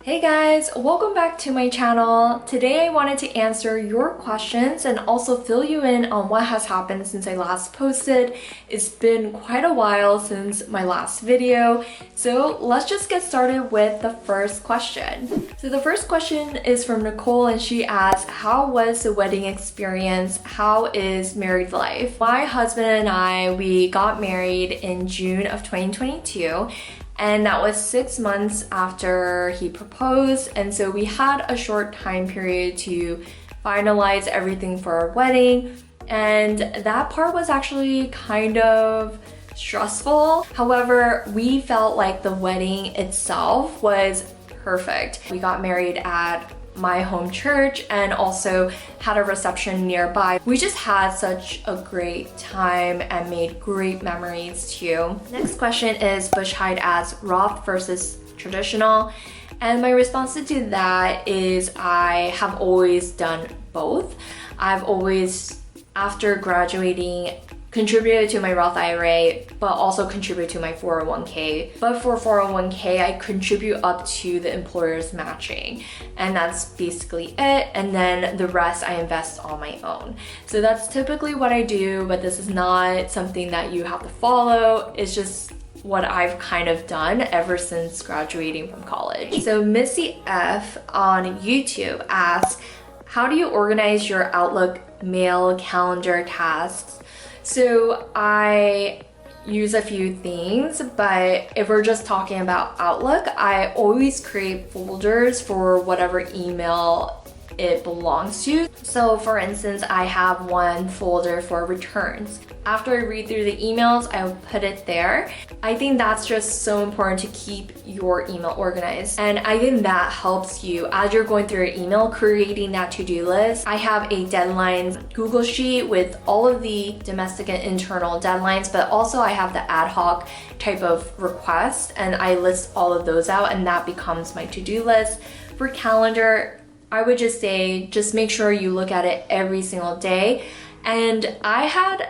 Hey guys, welcome back to my channel. Today I wanted to answer your questions and also fill you in on what has happened since I last posted. It's been quite a while since my last video, so let's just get started with the first question. So the first question is from Nicole and she asks, how was the wedding experience? How is married life? My husband and we got married in June of 2022. And that was 6 months after he proposed. And so we had a short time period to finalize everything for our wedding. And that part was actually kind of stressful. However, we felt like the wedding itself was perfect. We got married at my home church and also had a reception nearby. We just had such a great time and made great memories too. Next question is Bush Hide as Roth versus traditional. And my response to that is I have always done both. I've always, after graduating, contributed to my Roth IRA, but also contribute to my 401k. But for 401k, I contribute up to the employer's matching. And that's basically it. And then the rest I invest on my own. So that's typically what I do, but this is not something that you have to follow. It's just what I've kind of done ever since graduating from college. So Missy F on YouTube asks, how do you organize your Outlook mail calendar tasks? So I use a few things, but if we're just talking about Outlook, I always create folders for whatever email it belongs to. So for instance, I have one folder for returns. After I read through the emails, I will put it there. I think that's just so important to keep your email organized. And I think that helps you as you're going through your email, creating that to-do list. I have a deadlines Google sheet with all of the domestic and internal deadlines, but also I have the ad hoc type of requests and I list all of those out and that becomes my to-do list. For calendar, I would just say, just make sure you look at it every single day. And I had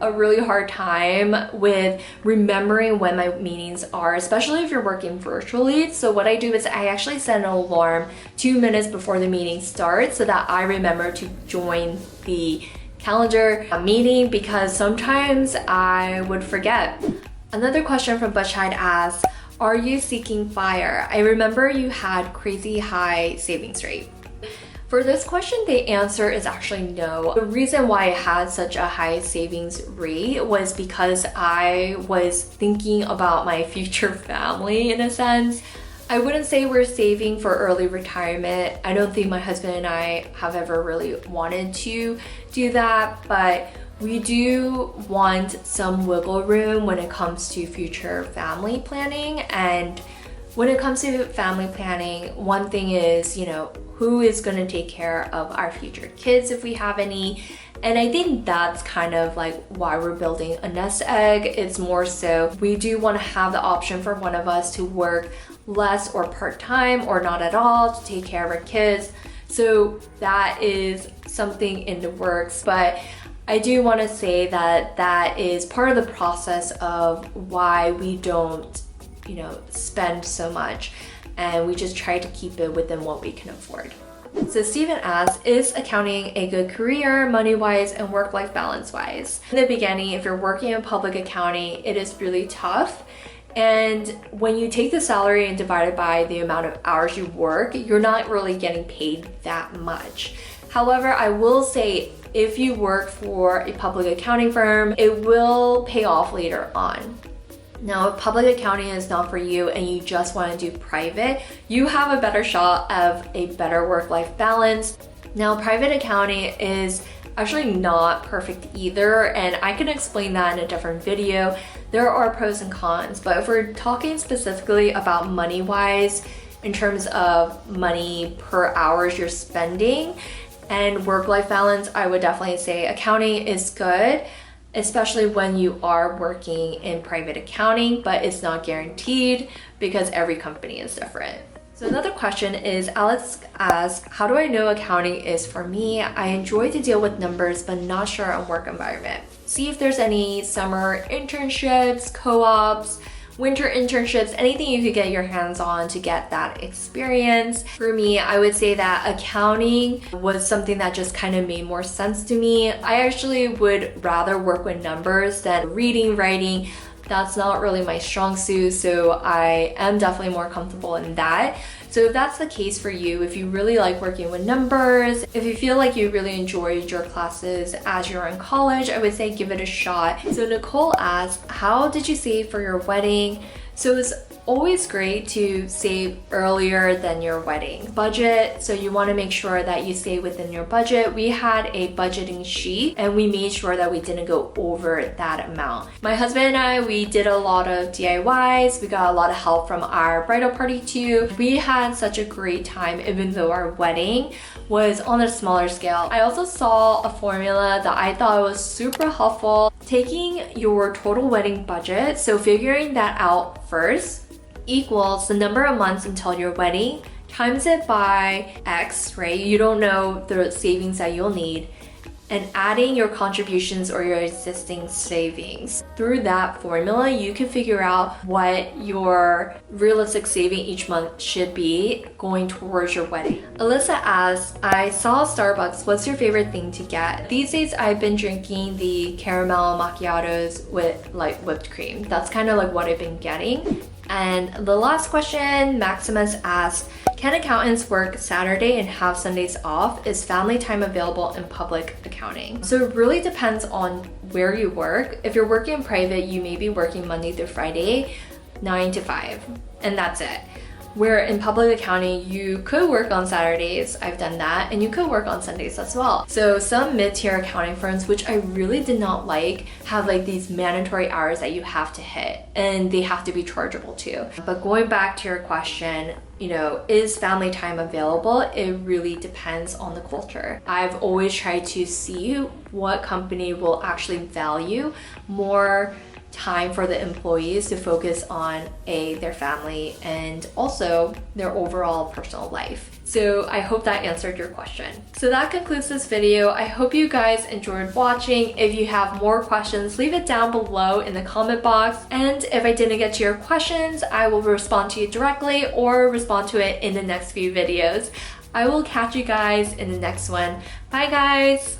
a really hard time with remembering when my meetings are, especially if you're working virtually. So what I do is I actually set an alarm 2 minutes before the meeting starts so that I remember to join the calendar meeting because sometimes I would forget. Another question from Bushhide asks, are you seeking FIRE? I remember you had crazy high savings rate. For this question, the answer is actually no. The reason why I had such a high savings rate was because I was thinking about my future family in a sense. I wouldn't say we're saving for early retirement. I don't think my husband and I have ever really wanted to do that, but we do want some wiggle room when it comes to future family planning. And when it comes to family planning, one thing is, who is going to take care of our future kids if we have any? And I think that's kind of like why we're building a nest egg. It's more so we do want to have the option for one of us to work less or part-time or not at all to take care of our kids. So that is something in the works, but I do want to say that that is part of the process of why we don't, spend so much and we just try to keep it within what we can afford. So Steven asks, is accounting a good career money-wise and work-life balance-wise? In the beginning, if you're working in public accounting, it is really tough. And when you take the salary and divide it by the amount of hours you work, you're not really getting paid that much. However, I will say if you work for a public accounting firm, it will pay off later on. Now, if public accounting is not for you and you just want to do private, you have a better shot of a better work-life balance. Now, private accounting is actually not perfect either, and I can explain that in a different video. There are pros and cons, but if we're talking specifically about money-wise, in terms of money per hours you're spending and work-life balance, I would definitely say accounting is good, especially when you are working in private accounting, but it's not guaranteed because every company is different. So another question is, Alex asks, how do I know accounting is for me? I enjoy to deal with numbers, but not sure on work environment. See if there's any summer internships, co-ops, winter internships, anything you could get your hands on to get that experience. For me, I would say that accounting was something that just kind of made more sense to me. I actually would rather work with numbers than reading, writing. That's not really my strong suit, so I am definitely more comfortable in that. So if that's the case for you, if you really like working with numbers, if you feel like you really enjoyed your classes as you're in college, I would say give it a shot. So Nicole asked, how did you save for your wedding? So it's always great to save earlier than your wedding budget. So you want to make sure that you stay within your budget. We had a budgeting sheet and we made sure that we didn't go over that amount. My husband and I, we did a lot of DIYs. We got a lot of help from our bridal party too. We had such a great time even though our wedding was on a smaller scale. I also saw a formula that I thought was super helpful. Taking your total wedding budget, so figuring that out first, equals the number of months until your wedding, times it by X, right? You don't know the savings that you'll need, and adding your contributions or your existing savings. Through that formula, you can figure out what your realistic saving each month should be going towards your wedding. Alyssa asks, I saw Starbucks, what's your favorite thing to get? These days, I've been drinking the caramel macchiatos with like whipped cream. That's kind of like what I've been getting. And the last question, Maximus asks, can accountants work Saturday and have Sundays off? Is family time available in public accounting? So it really depends on where you work. If you're working in private, you may be working Monday through Friday, 9 to 5, and that's it. Where in public accounting, you could work on Saturdays, I've done that, and you could work on Sundays as well. So some mid-tier accounting firms, which I really did not like, have like these mandatory hours that you have to hit, and they have to be chargeable too. But going back to your question, you know, is family time available? It really depends on the culture. I've always tried to see what company will actually value more time for the employees to focus on their family and also their overall personal life. So I hope that answered your question. So that concludes this video. I hope you guys enjoyed watching. If you have more questions, leave it down below in the comment box. And if I didn't get to your questions, I will respond to you directly or respond to it in the next few videos. I will catch you guys in the next one. Bye guys!